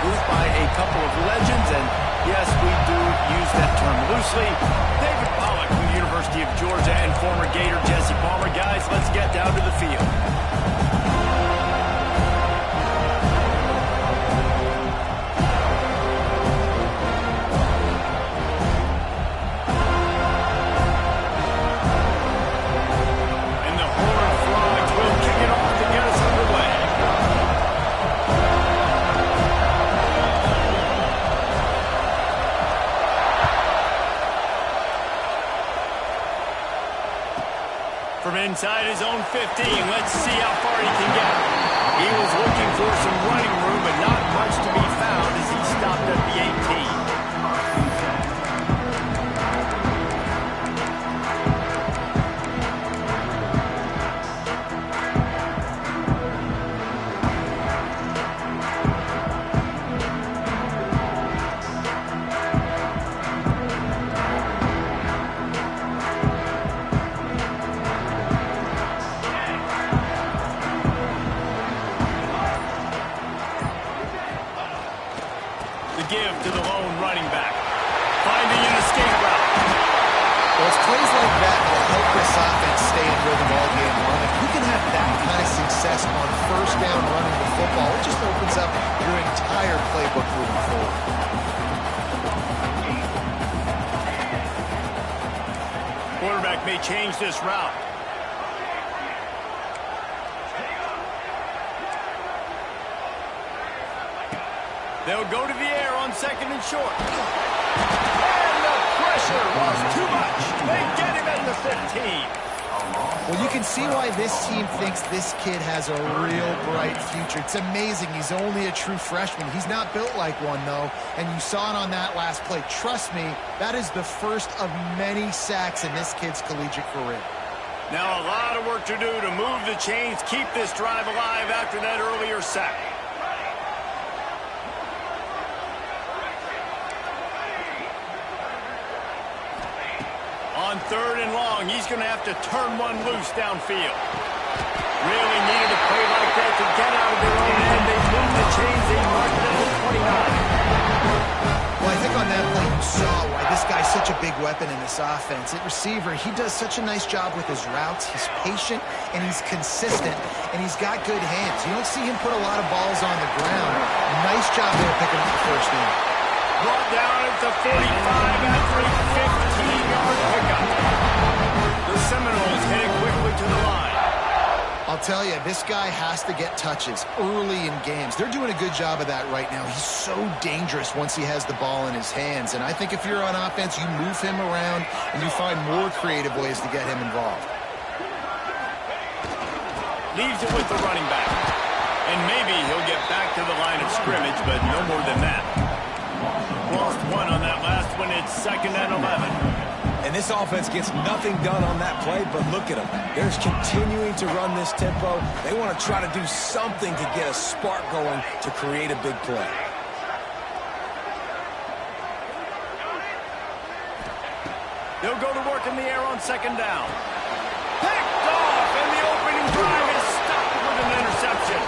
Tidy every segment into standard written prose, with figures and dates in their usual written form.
booth by a couple of legends, and yes, we do use that term loosely. David Pollock from the University of Georgia and former Gator Jesse Palmer. Guys, let's get down to the field. From inside his own 15, let's see how far he can get. He was looking for some running room, but not much to be found as he stopped at the 18. Give to the lone running back. Finding an escape route. Well, it's plays like that that help this offense stay in rhythm all game long. If you can have that kind of success on first down running the football, it just opens up your entire playbook moving forward. Quarterback may change this route. They'll go to the air on second and short. And the pressure was too much. They get him at the 15. Well, you can see why this team thinks this kid has a real bright future. It's amazing. He's only a true freshman. He's not built like one, though, and you saw it on that last play. Trust me, that is the first of many sacks in this kid's collegiate career. Now a lot of work to do to move the chains, keep this drive alive after that earlier sack. On third and long, he's going to have to turn one loose downfield. Really needed a play like that to get out of their own end. They moved the chains. They marked it at 29. Well, I think on that play you saw why this guy's such a big weapon in this offense. At receiver, he does such a nice job with his routes. He's patient, and he's consistent, and he's got good hands. You don't see him put a lot of balls on the ground. Nice job there picking up the first down. Brought down at the 45 after a 15-yard pickup. The Seminoles headed quickly to the line. I'll tell you, this guy has to get touches early in games. They're doing a good job of that right now. He's so dangerous once he has the ball in his hands. And I think if you're on offense, you move him around and you find more creative ways to get him involved. Leaves it with the running back. And maybe he'll get back to the line of scrimmage, but no more than that. Lost one on that last one. It's 2nd and 11. And this offense gets nothing done on that play, but look at them. They're continuing to run this tempo. They want to try to do something to get a spark going to create a big play. They'll go to work in the air on 2nd down. Picked off, and the opening drive is stopped with an interception.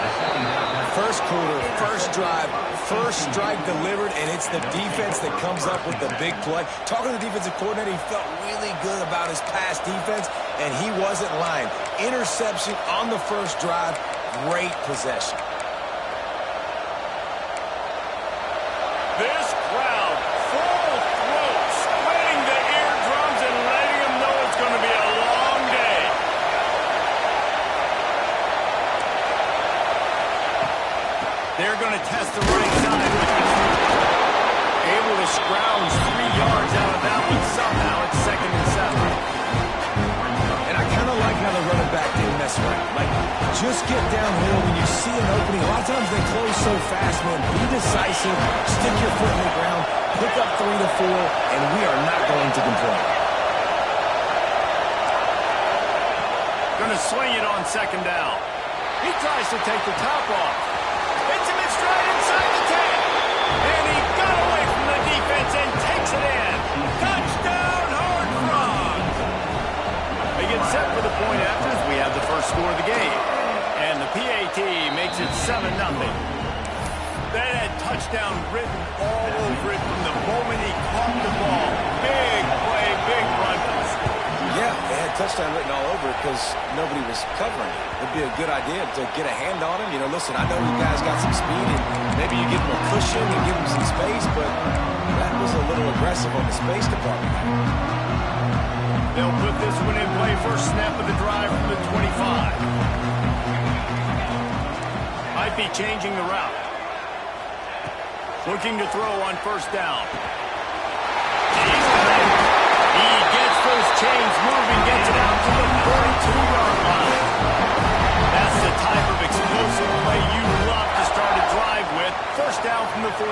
First quarter, first drive, first strike delivered, and it's the defense that comes up with the big play. Talking to the defensive coordinator, he felt really good about his pass defense, and he wasn't lying. Interception on the first drive, great possession. This crowd, full throat, splitting the eardrums and letting them know it's going to be a long day. They're going to test the right side. Able to scrounge 3 yards out of that one somehow. It's 2nd and 7. And I kind of like how the running back didn't mess around. Like, just get downhill when you see an opening. A lot of times they close so fast, man. Be decisive, stick your foot in the ground, pick up 3 to 4, and we are not going to complain. Going to swing it on 2nd down. He tries to take the top off. Hits him in stride inside the 10. And he got away from the defense and takes it in. Touchdown, Horned Frogs. They get set for the point after as we have the first score of the game. And the PAT makes it 7-0. They had touchdown written all over it from the moment he caught the ball. Big play, big run for the score. Yeah, they had touchdown written all over it because nobody was covering it. It'd be a good idea to get a hand on him. You know, listen, I know you guys got some speed, and maybe you give him a cushion and give him some space, but that was a little aggressive on the space department. They'll put this one in play. First snap of the drive from the 25. Might be changing the route. Looking to throw on first down. He gets those chains moving, gets it out to the 42-yard line. That's the type of explosive play you love to start a drive with. First down from the 42.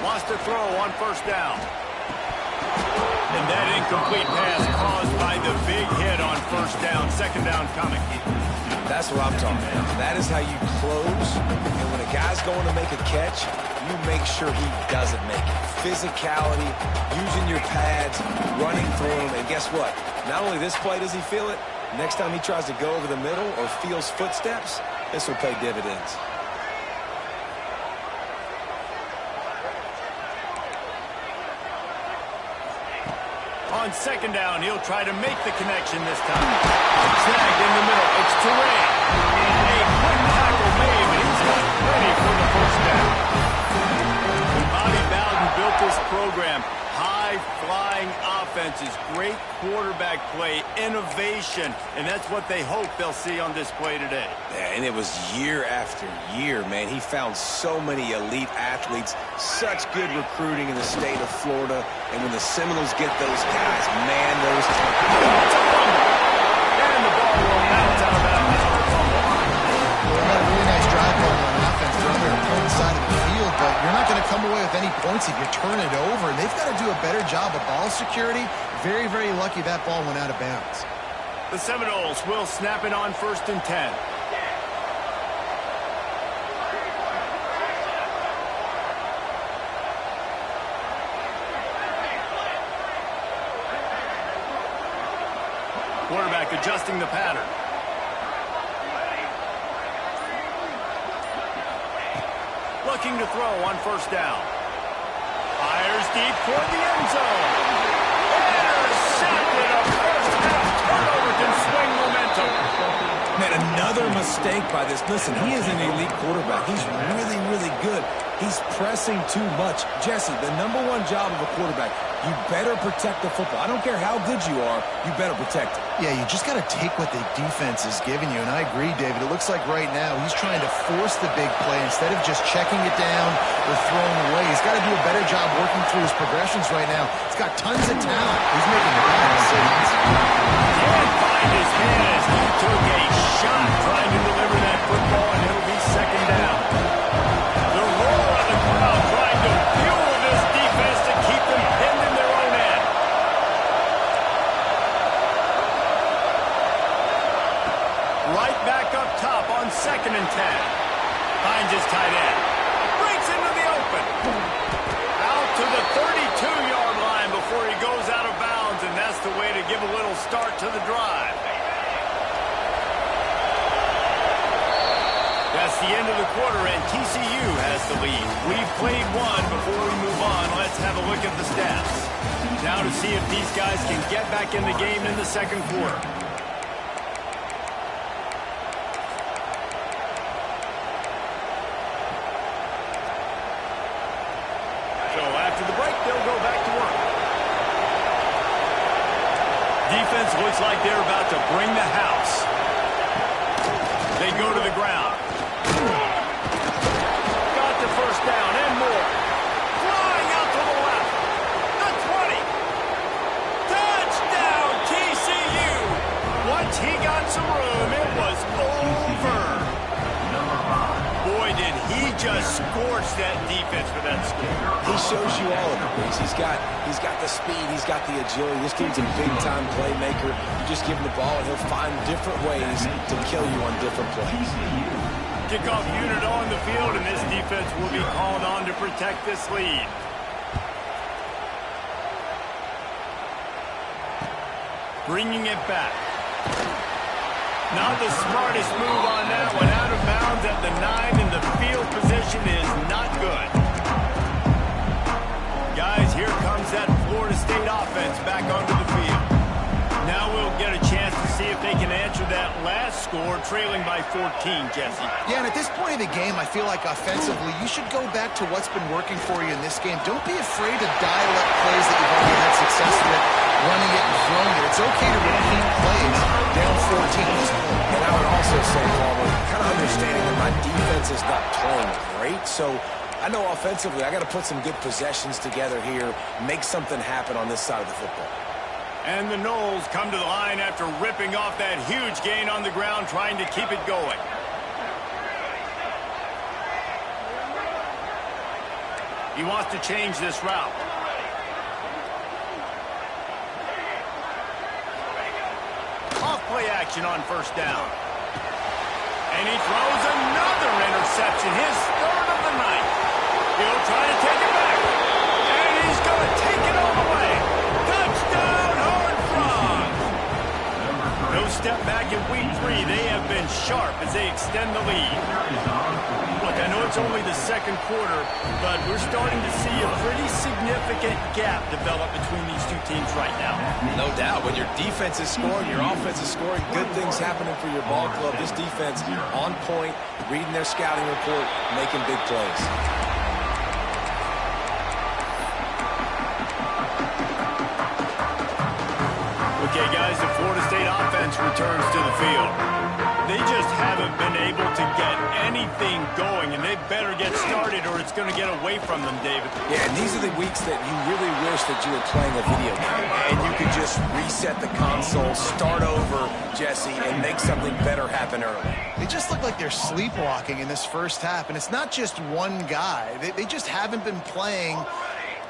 Wants to throw on first down. And that incomplete pass caused by the big hit on first down. Second down coming. That's what I'm talking about. That is how you close. And when a guy's going to make a catch, you make sure he doesn't make it. Physicality, using your pads, running through him. And guess what? Not only this play does he feel it, next time he tries to go over the middle or feels footsteps, this will pay dividends. On second down, he'll try to make the connection this time. Snagged in the middle. It's Turay. A quick tackle made, but he's not ready for the first down. When Bobby Bowden built this program, high-flying offenses, great quarterback play, innovation, and that's what they hope they'll see on display today. Yeah, and it was year after year, man. He found so many elite athletes, such good recruiting in the state of Florida, and when the Seminoles get those guys, man, those... And the ball will bounce out of bounds on a fumble. Well, got a really nice drive going on offense. They're on their opponent's side of the field, but you're not going to come away with any points if you turn it over. And they've got to do a better job of ball security. Very, very lucky that ball went out of bounds. The Seminoles will snap it on first and 10. Quarterback adjusting the pattern. Looking to throw on first down. Fires deep toward the end zone. Intercepted. A first half turnover can swing momentum. Man, another mistake by this. Listen, he is an elite quarterback. He's really, really good. He's pressing too much. Jesse, the number one job of a quarterback, you better protect the football. I don't care how good you are, you better protect it. Yeah, you just got to take what the defense is giving you, and I agree, David. It looks like right now he's trying to force the big play instead of just checking it down or throwing away. He's got to do a better job working through his progressions right now. He's got tons of talent. He's making the bad decisions. Can't find his head as he took a shot trying to deliver that football, and it'll be second down. The roar of the crowd trying to fuel this defense to keep them pinned in their own end. Right back up top on second and 10. Finds his tight end. Breaks into the open. Out to the 32-yard line before he goes out of bounds, and that's the way to give a little start to the drive. That's the end of the quarter, and TCU has the lead. We've played one. Before we move on, let's have a look at the stats. Now to see if these guys can get back in the game in the second quarter. So after the break, they'll go back to work. Defense looks like they're about to bring the house. They go to the ground. Got the first down and more. Flying out to the left. The 20. Touchdown, TCU. Once he got some room, it was over. Boy, did he just scorch that defense for that score. He shows you all of it, Bruce. He's got the speed, he's got the agility. This dude's a big-time playmaker. You just give him the ball, and he'll find different ways to kill you on different plays. Kickoff unit on the field, and this defense will be called on to protect this lead. bringing it back. Not the smartest move on that one. Out of bounds at the 9, and the field position is not good. Guys, here comes that Florida State offense back onto the field. Now we'll get a chance to see if they can answer that last score, trailing by 14, Jesse. Yeah, and at this point of the game, I feel like offensively, you should go back to what's been working for you in this game. Don't be afraid to dial up plays that you've already had success with, running it and throwing it. It's okay to repeat plays down 14 at this point. And I would also say, Palmer, kind of understanding that my defense is not playing great, so I know offensively I got to put some good possessions together here, make something happen on this side of the football. And the Noles come to the line after ripping off that huge gain on the ground, trying to keep it going. He wants to change this route. Off play action on first down. And he throws another interception, his third of the night. He'll try to take it back. And he's going to take it all the way. Touchdown, Horned Frogs! No step back in week 3. They have been sharp as they extend the lead. Look, I know it's only the second quarter, but we're starting to see a pretty significant gap develop between these two teams right now. No doubt. When your defense is scoring, your offense is scoring, good things happening for your ball club. This defense on point, reading their scouting report, making big plays. Okay, guys, the Florida State offense returns to the field. They just haven't been able to get anything going, and they better get started or it's going to get away from them, David. Yeah, and these are the weeks that you really wish that you were playing a video game, and you could just reset the console, start over, Jesse, and make something better happen early. They just look like they're sleepwalking in this first half, and it's not just one guy. They just haven't been playing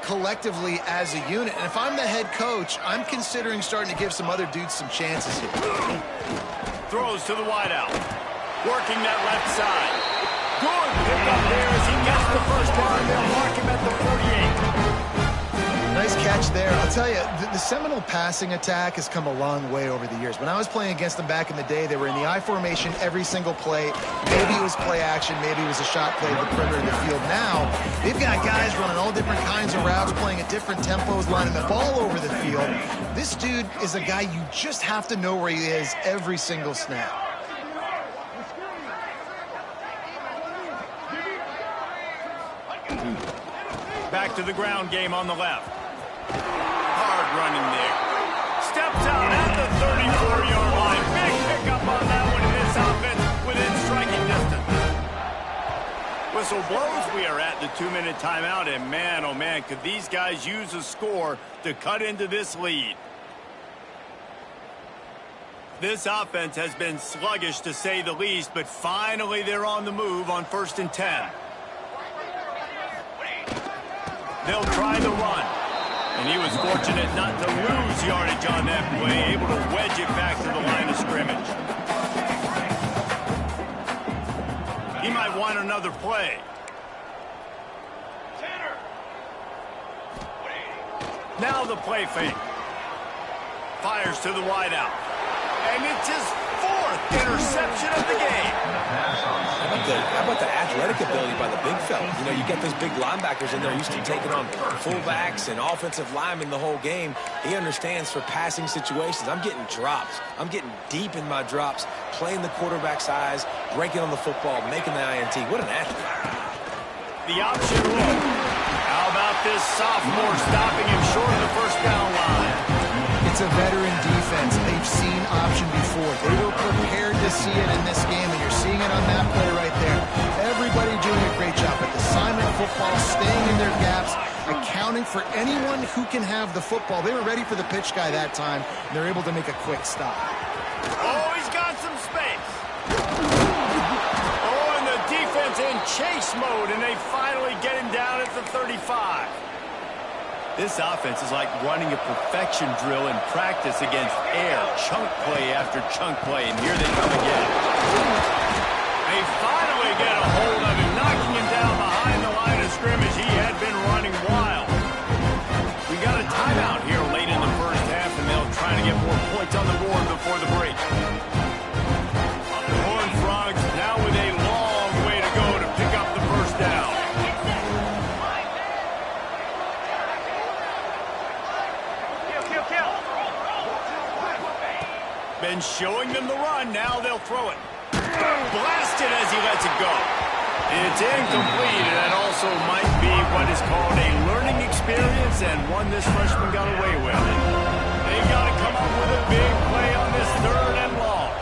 collectively as a unit. And if I'm the head coach, I'm considering starting to give some other dudes some chances here. Throws to the wideout. Working that left side. Good pickup there as he gets the first down. They'll mark him at the 48. Nice catch there. I'll tell you, the Seminole passing attack has come a long way over the years. When I was playing against them back in the day, they were in the I formation every single play. Maybe it was play action, maybe it was a shot play to the perimeter of the field. Now, they've got guys running all different kinds of routes, playing at different tempos, lining the ball over the field. This dude is a guy you just have to know where he is every single snap. Back to the ground game on the left. Hard running there. Steps out at the 34-yard line. Big pickup on that one in this offense within striking distance. Whistle blows. We are at the 2-minute timeout, and man, oh man, could these guys use a score to cut into this lead. This offense has been sluggish to say the least, but finally they're on the move on 1st and 10. They'll try the run. And he was fortunate not to lose yardage on that play, able to wedge it back to the line of scrimmage. He might want another play. Now the play fake. Fires to the wideout. And it's his 4th interception of the game. How about the athletic ability by the big fella? You know, you get those big linebackers in there used to taking on fullbacks and offensive linemen the whole game. He understands for passing situations. I'm getting drops. I'm getting deep in my drops, playing the quarterback's eyes, breaking on the football, making the INT. What an athlete. The option roll. How about this sophomore stopping him short of the first down line? It's a veteran defense. They've seen option before. They were prepared to see it in this game, and you're seeing it on that play right there. Everybody doing a great job at assignment football, staying in their gaps, accounting for anyone who can have the football. They were ready for the pitch guy that time, and they're able to make a quick stop. Oh, he's got some space. Oh, and the defense in chase mode, and they finally get him down at the 35. This offense is like running a perfection drill in practice against air. Chunk play after chunk play, and here they come again. They finally get a hold of him, knocking him down behind the line of scrimmage. He had been running wild. We got a timeout here late in the first half, and they'll try to get more points Defense showing them the run. Now they'll throw it. Blasted as he lets it go. It's incomplete, and that also might be what is called a learning experience, and one this freshman got away with. They got to come up with a big play on this 3rd and long.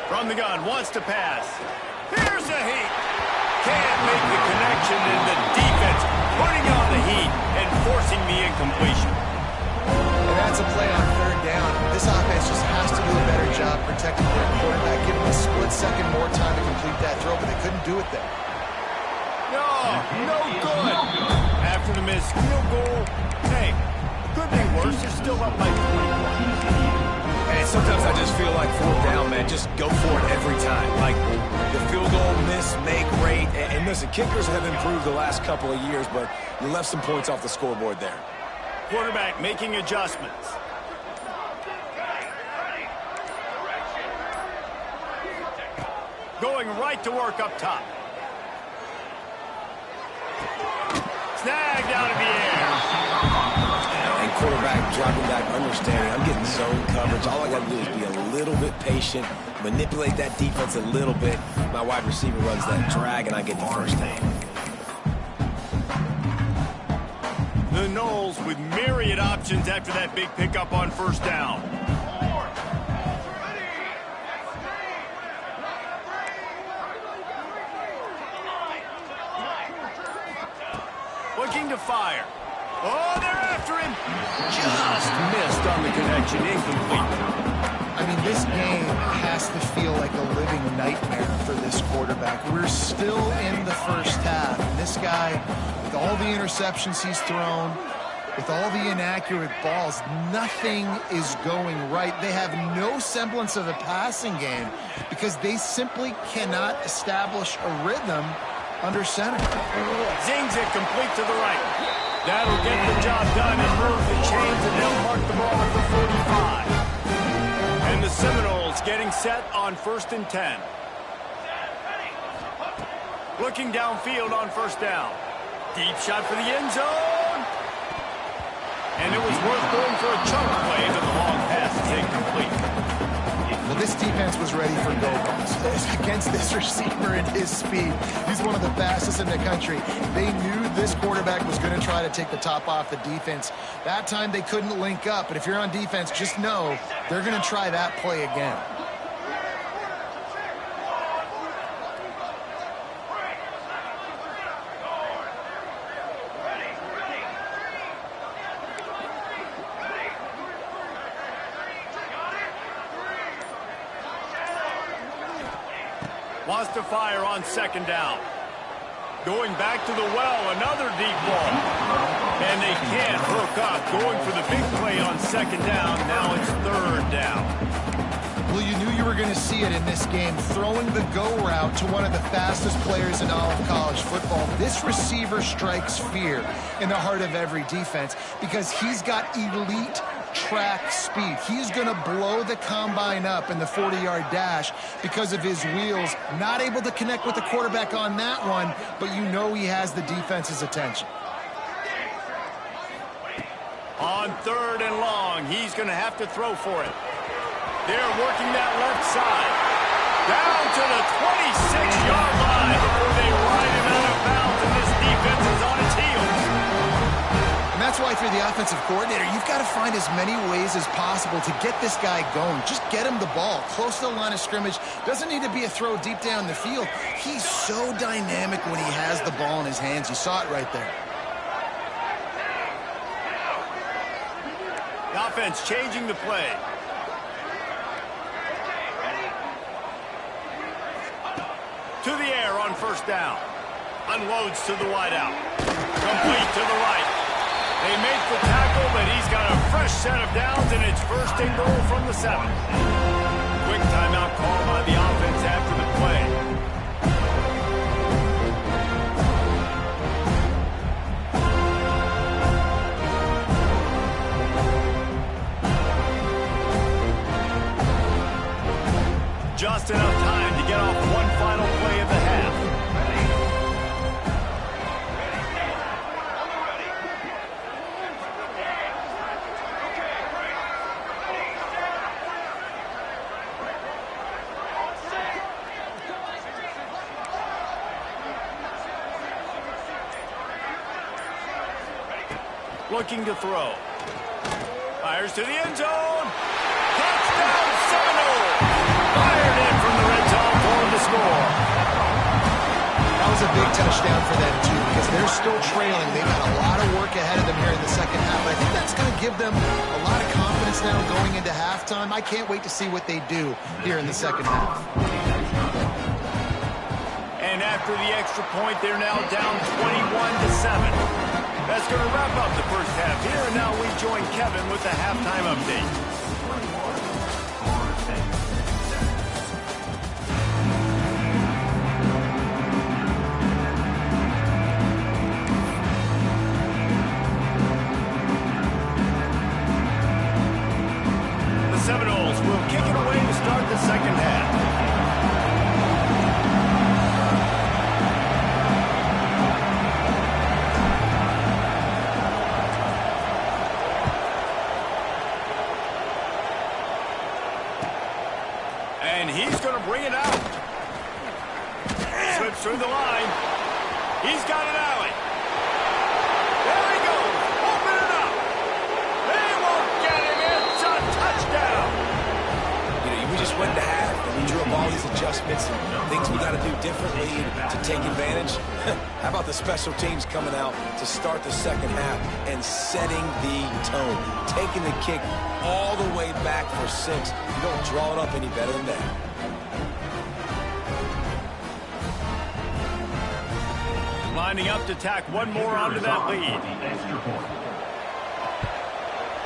From the gun, wants to pass. Here's a heat. Can't make the connection, and the defense putting on the heat and forcing the incompletion. And that's a play on 3rd down. This offense just has to do a better job protecting their quarterback, giving him a split second more time to complete that throw, but they couldn't do it there. No good. After the missed field goal, hey, could be worse. They're still up by 20 points. And sometimes I just feel like 4th down, man, just go for it every time. Like the field goal miss, make rate. And listen, kickers have improved the last couple of years, but you left some points off the scoreboard there. Quarterback making adjustments. Going right to work up top. Snagged out of the air. And quarterback dropping back, understanding, I'm getting zone coverage. All I got to do is be a little bit patient, manipulate that defense a little bit. My wide receiver runs that drag, and I get the 1st down. The Noles with myriad options after that big pickup on 1st down. Looking to fire. Oh, they're after him. Just missed on the connection. Incomplete. I mean, this game has to feel like a living nightmare for this quarterback. We're still in the 1st half. And this guy, with all the interceptions he's thrown, with all the inaccurate balls, nothing is going right. They have no semblance of a passing game because they simply cannot establish a rhythm under center. Zings it complete to the right. That'll get the job done and move the chains, and they'll mark the ball at the 45. And the Seminoles getting set on 1st and 10. Looking downfield on 1st down. Deep shot for the end zone. And it was worth going for a chunk play, but the long pass is incomplete. Well, this defense was ready for go balls against this receiver and his speed. He's one of the fastest in the country. They knew this quarterback was going to try to take the top off the defense. That time they couldn't link up, but if you're on defense, just know they're going to try that play again. Wants to fire on 2nd down. Going back to the well, another deep ball. And they can't hook up. Going for the big play on 2nd down. Now it's 3rd down. Well, you knew you were going to see it in this game. Throwing the go route to one of the fastest players in all of college football. This receiver strikes fear in the heart of every defense because he's got elite track speed. He's going to blow the combine up in the 40-yard dash because of his wheels. Not able to connect with the quarterback on that one, but you know he has the defense's attention. On 3rd and long, he's going to have to throw for it. They're working that left side. Down to the 26-yard line before they ride him out of bounds, and this defense is on its heels. And that's why if you're the offensive coordinator, you've got to find as many ways as possible to get this guy going. Just get him the ball close to the line of scrimmage. Doesn't need to be a throw deep down the field. He's so dynamic when he has the ball in his hands. You saw it right there. The offense changing the play. To the air on 1st down. Unloads to the wideout. Complete to the right. They make the tackle, but he's got a fresh set of downs, and it's 1st and goal from the 7. Quick timeout call by the offense after the play. Just enough time to get off one final play of Looking to throw. Fires to the end zone. Touchdown Seminoles. Fired in from the red zone for him to score. That was a big touchdown for them, too, because they're still trailing. They've got a lot of work ahead of them here in the second half. But I think that's going to give them a lot of confidence now going into halftime. I can't wait to see what they do here in the second half. And after the extra point, they're now down 21-7. That's going to wrap up the first half here, and now we join Kevin with the halftime update. The Seminoles will kick it away to start the second half. And he's going to bring it out. Slips through the line. He's got an alley. There he goes. Open it up. They won't get him. It's a touchdown. You know, we just went to half and we drew up all these adjustments and things we got to do differently to take advantage. How about the special teams coming out to start the second half and setting the tone, taking the kick all the way back for 6. You don't draw it up any better than that. Lining up to tack one more onto that lead.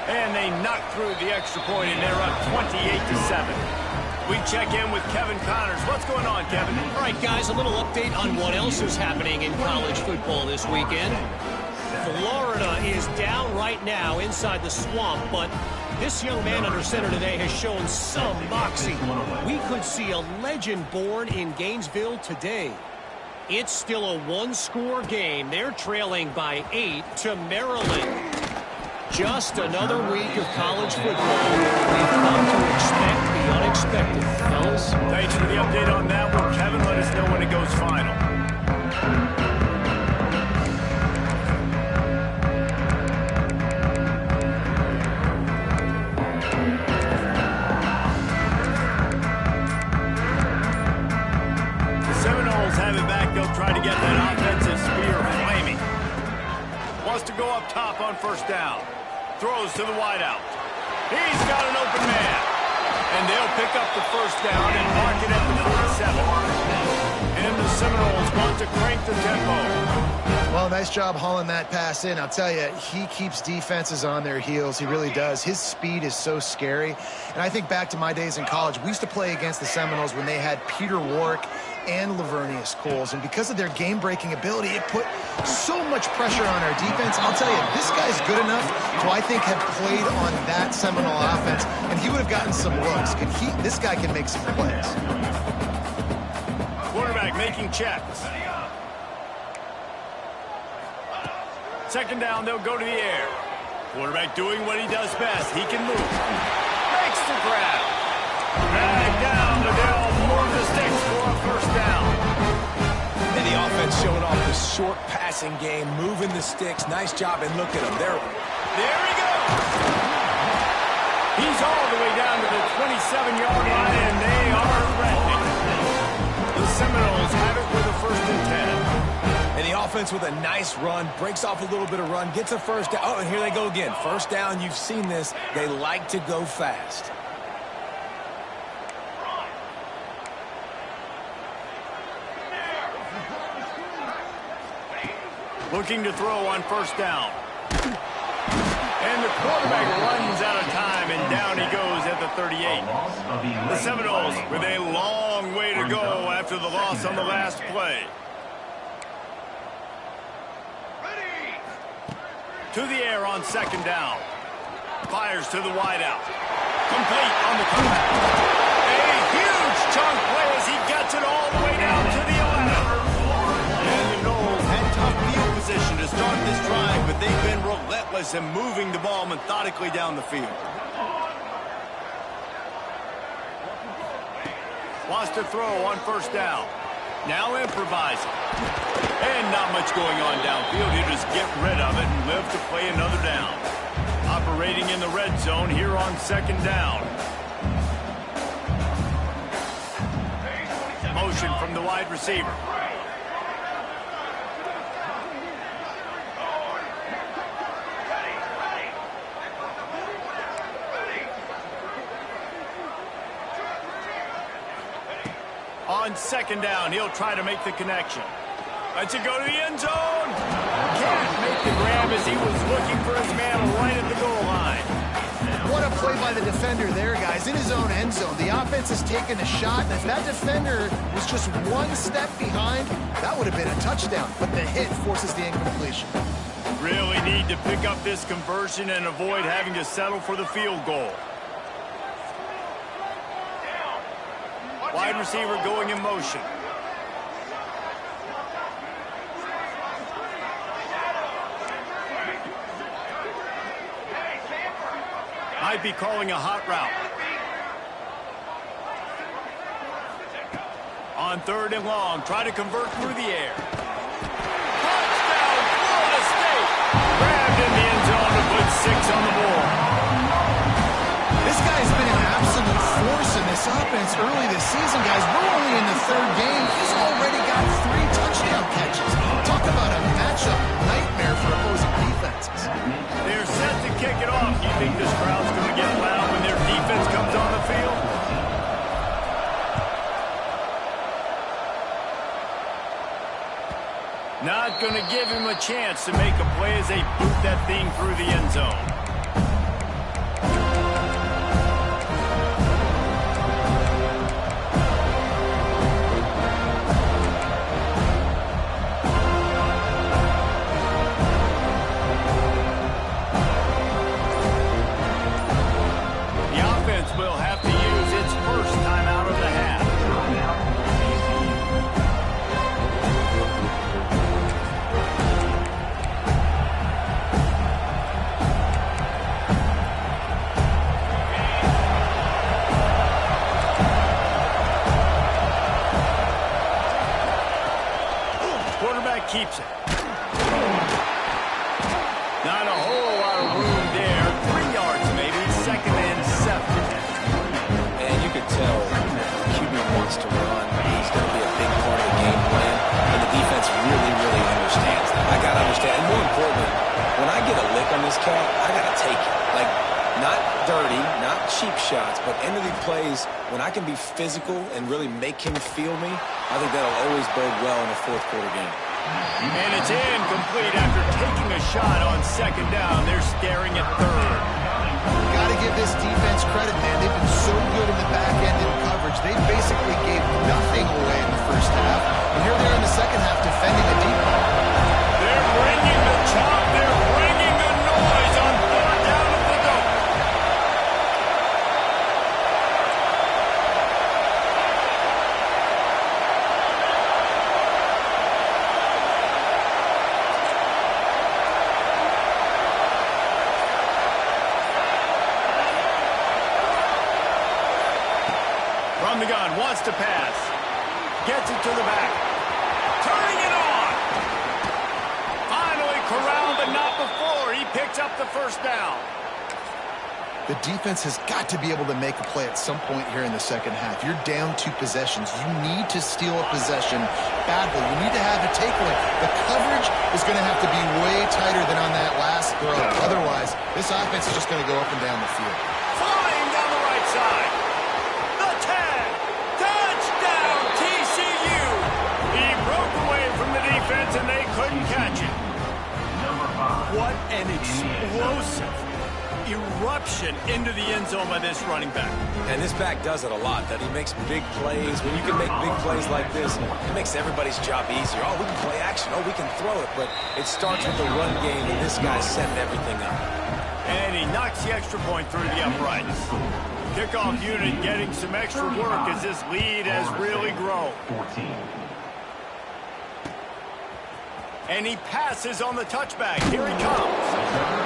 And they knock through the extra point, and they're up 28-7. We check in with Kevin Connors. What's going on, Kevin? All right, guys, a little update on what else is happening in college football this weekend. Florida is down right now inside the swamp, but this young man under center today has shown some moxie. We could see a legend born in Gainesville today. It's still a one-score game. They're trailing by 8 to Maryland. Just another week of college football. We've come to expect the unexpected, fellas. Thanks for the update on that one, Kevin. Let us know when it goes final. Have it back. They'll try to get that offensive spear flaming. Wants to go up top on first down. Throws to the wideout. He's got an open man. And they'll pick up the first down and mark it at the 47. And the Seminoles want to crank the tempo. Well, nice job hauling that pass in. I'll tell you, he keeps defenses on their heels. He really does. His speed is so scary. And I think back to my days in college, we used to play against the Seminoles when they had Peter Warrick and Lavernius Coles, and because of their game-breaking ability, it put so much pressure on our defense. I'll tell you, this guy's good enough to, I think, have played on that Seminole offense, and he would have gotten some looks. This guy can make some plays. Quarterback making checks. Second down, they'll go to the air. Quarterback doing what he does best. He can move. Makes the grab. Back down, but they'll move the sticks for a first down. And the offense showing off the short passing game, moving the sticks. Nice job, and look at him. There he goes. He's all the way down to the 27-yard line, and they are threatening. The Seminoles have it with a 1st and 10. And the offense with a nice run, breaks off a little bit of run, gets a first down. Oh, and here they go again. First down, you've seen this. They like to go fast. Looking to throw on first down. And the quarterback runs out of time, and down he goes at the 38. The Seminoles with a long way to go after the loss on the last play. To the air on second down. Fires to the wideout. Complete on the comeback. A huge chunk play as he gets it all the way down to the 11. And the Noles had tough field position to start this drive, but they've been relentless in moving the ball methodically down the field. Wants to throw on first down. Now improvising. And not much going on downfield. He'll just get rid of it and live to play another down. Operating in the red zone here on second down. Motion from the wide receiver. On second down, he'll try to make the connection. Lets it go to the end zone. Can't make the grab as he was looking for his man right at the goal line. What a play by the defender there, guys. In his own end zone, the offense has taken a shot, and if that defender was just one step behind, that would have been a touchdown. But the hit forces the incompletion. Really need to pick up this conversion and avoid having to settle for the field goal. Wide receiver going in motion. Might be calling a hot route. On third and long, try to convert through the air. Touchdown, Florida State! Grabbed in the end zone to put 6 on the board. This guy's been an absolute force in this offense early this season, guys. We're only in the third game. He's already got 3 touchdown catches. Talk about a matchup nightmare for opposing defenses. They're set to kick it off. You think this crowd's going to get loud when their defense comes on the field? Not going to give him a chance to make a play as they boot that thing through the end zone. Will have to use its first time out of the half. Quarterback keeps it. Not a whole lot of room there. 3 yards maybe. Second and 7. Tell QB wants to run. He's going to be a big part of the game plan, and the defense really, really understands that. I got to understand, and more importantly, when I get a lick on this cat, I got to take it. Like, not dirty, not cheap shots, but end of the plays, when I can be physical and really make him feel me, I think that'll always bode well in a fourth quarter game. And it's incomplete after taking a shot on second down. They're staring at third. Got to give this defense credit, man. They've been so good in the back end in coverage. They basically gave nothing away in the first half. And here they are in the second half defending a deep ball. They're bringing the chop. They're bringing the noise on third down at the goal. From the gun, wants to pass. Gets it to the back. Turning it on. Finally corralled, but not before. He picks up the first down. The defense has got to be able to make a play at some point here in the second half. You're down 2 possessions. You need to steal a possession badly. You need to have a takeaway. The coverage is going to have to be way tighter than on that last throw. Otherwise, this offense is just going to go up and down the field. Flying down the right side. The tag. Touchdown, TCU. He broke away from the defense, and they couldn't catch it. What an explosive eruption into the end zone by this running back. And this back does it a lot, that he makes big plays. When you can make big plays like this, it makes everybody's job easier. Oh, we can play action. Oh, we can throw it. But it starts with the run game, and this guy's setting everything up. And he knocks the extra point through the uprights. Kickoff unit getting some extra work as this lead has really grown. 14. And he passes on the touchback. Here he comes.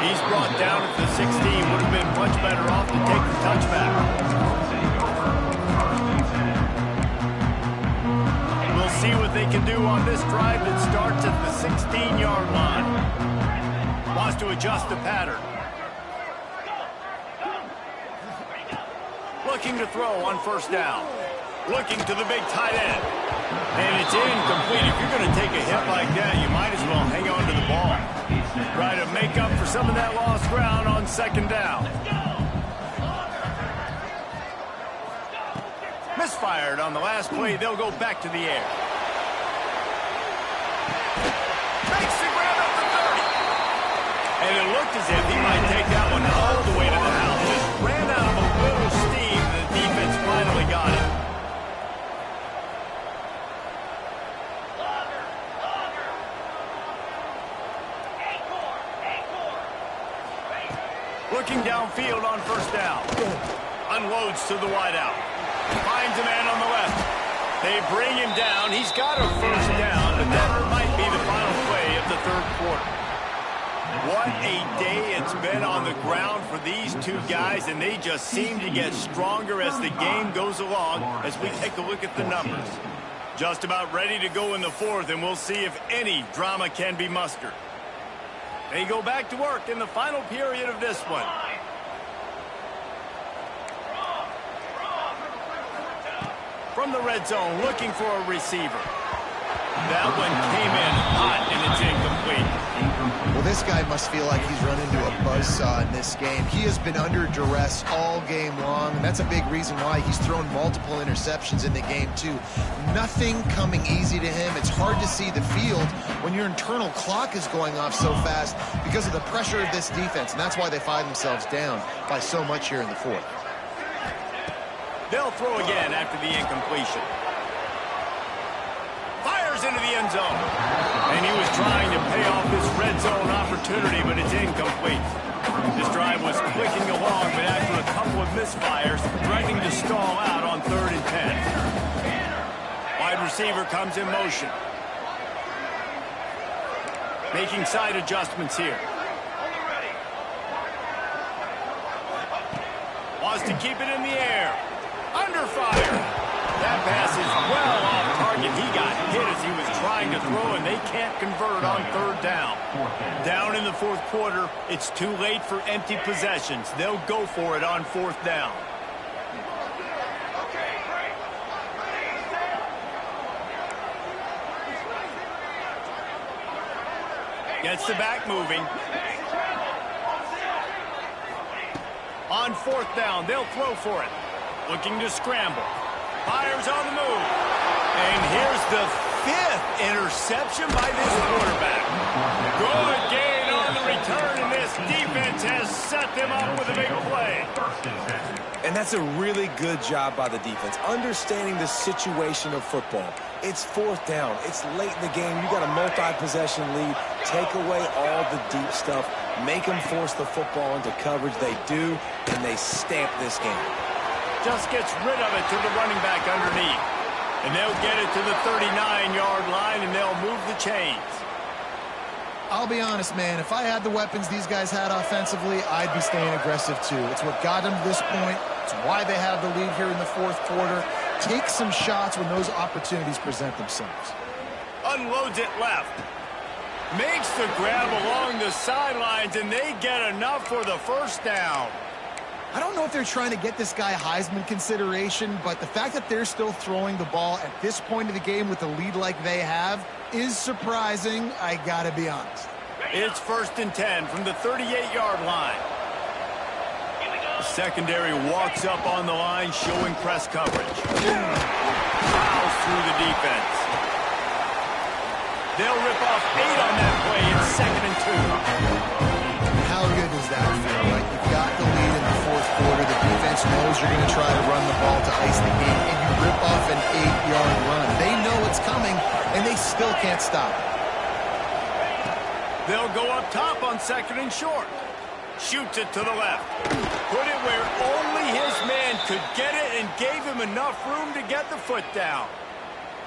He's brought down at the 16. Would have been much better off to take the touchback. We'll see what they can do on this drive that starts at the 16-yard line. Wants to adjust the pattern. Looking to throw on first down. Looking to the big tight end. And it's incomplete. If you're going to take a hit like that, you might as well hang on to the ball. Try to make up for some of that lost ground on second down. Misfired on the last play. They'll go back to the air. Makes the grab up the 30. And it looked as if he might take that one all the way to the house. Just ran out of a little steam. The defense finally got it. Looking downfield on first down. Unloads to the wideout. Finds a man on the left. They bring him down. He's got a first down, but that might be the final play of the third quarter. What a day it's been on the ground for these two guys, and they just seem to get stronger as the game goes along as we take a look at the numbers. Just about ready to go in the fourth, and we'll see if any drama can be mustered. They go back to work in the final period of this one. From the red zone, looking for a receiver. That one came in hot, and it's incomplete. Well, this guy must feel like he's run into a buzzsaw in this game. He has been under duress all game long, and that's a big reason why he's thrown multiple interceptions in the game, too. Nothing coming easy to him. It's hard to see the field when your internal clock is going off so fast because of the pressure of this defense, and that's why they find themselves down by so much here in the fourth. They'll throw again after the incompletion. Fires into the end zone. And he was trying to pay off this red zone opportunity, but it's incomplete. This drive was clicking along, but after a couple of misfires, threatening to stall out on 3rd and 10. Wide receiver comes in motion. Making side adjustments here. Wants to keep it in the air. Under fire. That pass is well off target. He got hit as he was trying to throw, and they can't convert on 3rd down. Down in the fourth quarter, it's too late for empty possessions. They'll go for it on 4th down. Gets the back moving. On 4th down, they'll throw for it. Looking to scramble. Fires on the move. And here's the 5th interception by this quarterback. Good gain on the return, and this defense has set them up with a big play. And that's a really good job by the defense, understanding the situation of football. It's 4th down. It's late in the game. You got a multi-possession lead. Take away all the deep stuff. Make them force the football into coverage. They do, and they stamp this game. Just gets rid of it to the running back underneath. And they'll get it to the 39-yard line, and they'll move the chains. I'll be honest, man, if I had the weapons these guys had offensively, I'd be staying aggressive too. It's what got them to this point. It's why they have the lead here in the fourth quarter. Take some shots when those opportunities present themselves. Unloads it left. Makes the grab along the sidelines, and they get enough for the first down. I don't know if they're trying to get this guy Heisman consideration, but the fact that they're still throwing the ball at this point of the game with a lead like they have is surprising, I gotta be honest. It's 1st and 10 from the 38-yard line. The secondary walks up on the line, showing press coverage. Fouls through the defense. They'll rip off 8 on that play. It's 2nd and 2. How good does that feel? Like you've got the lead in the fourth quarter. The defense knows you're going to try to run the ball to ice the game, and you rip off an 8-yard run. They know it's coming, and they still can't stop it. They'll go up top on 2nd and short. Shoots it to the left. Put it where only his man could get it, and gave him enough room to get the foot down.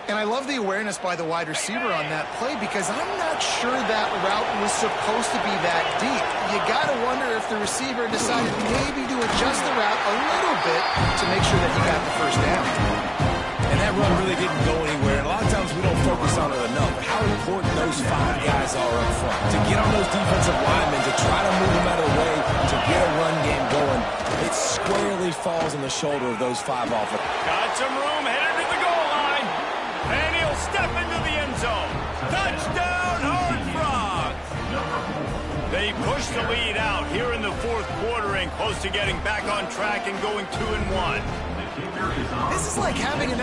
And I love the awareness by the wide receiver on that play, because I'm not sure that route was supposed to be that deep. You got to wonder if the receiver decided maybe to adjust the route a little bit to make sure that he got the first down. And that run really didn't go anywhere. And a lot of times when we don't focus on it enough, but how important those 5 guys are up front. To get on those defensive linemen, to try to move them out of the way, to get a run game going, it squarely falls on the shoulder of those 5 offense. Got some room, headed to the goal line. And he'll step into the end zone. Touchdown, Horned Frogs! They push the lead out here in the 4th quarter and close to getting back on track and going 2-1. This is like having an